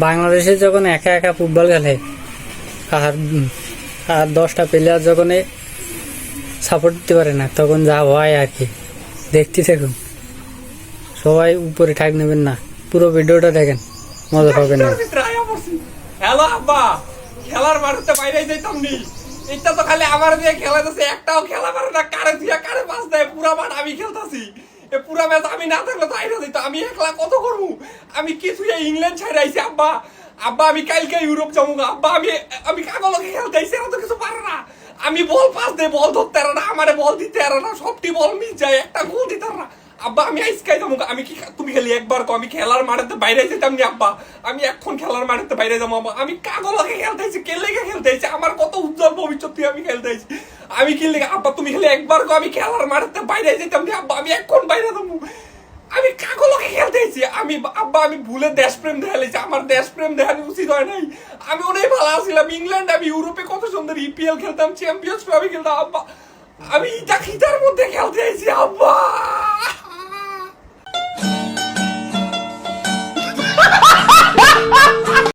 বাংলাদেশে যখন একা একা ফুটবল খেলে আর আর 10টা প্লেয়ার যখন সাপোর্ট দিতে পারে না, তখন যা হয় আর কি। দেখতে থাকুন, সবাই উপরে ঠাক নেবেন না, পুরো ভিডিওটা দেখেন, মজা পাবেন না। হ্যালো আব্বা, খেলার মাঠে বাইরে যাইতাম নি। এটা তো খালি আমার দিয়ে খেলাতেছে, একটাও খেলা পারে না। কারে দিয়া কারে পাস দেয়, পুরা মাঠ আমি খেলতাছি। এ পুরা ম্যাচ আমি না থাকলে তো আইরা দিত। আমি একলা কত করবো? আমি কিছু ইংল্যান্ড ছাড়ে আইছি আব্বা। আব্বা আমি কালকে ইউরোপ যাবো গা। আব্বা আমি কাগলকে খেলতে আইছি, এরা তো কিছু পারে না। আমি বল পাস দেয়, বল ধরতে পারে না, আমারে বল দিতে পারে না, সবটি বল মিস যায়, একটা গোল দিতে পারে না। আব্বা আমি আইসকাই যাবো। আমি কি তুমি খালি একবার কো, আমি খেলার মাঠেতে বাইরে যেতাম নি আব্বা। আমি এখন খেলার মাঠেতে বাইরে যাবো আব্বা। আমি কাগলকে খেলতে আইছি, কে লেগে খেলতে আইছি? আমার কত উজ্জ্বল ভবিষ্যৎ দিয়ে আমি খেলতে আইছি। আমি কি লেগে আব্বা, তুমি খালি একবার কো, আমি খেলার মাঠেতে বাইরে যেতাম নি আব্বা। আমি এখন বাইরে যাবো। আমি কাগলকে খেলতে আইছি। আমি আব্বা আমি ভুলে দেশপ্রেম দেখাইছি। আমার দেশপ্রেম দেখানো উচিত হয় নাই। আমি অনেক ভালো আছিলাম। ইংল্যান্ড, আমি ইউরোপে কত সুন্দর ইপিএল খেলতাম, চ্যাম্পিয়ন্স ট্রফি খেলতাম আব্বা। আমি ইটা খিতার মধ্যে খেলতে আইছি আব্বা।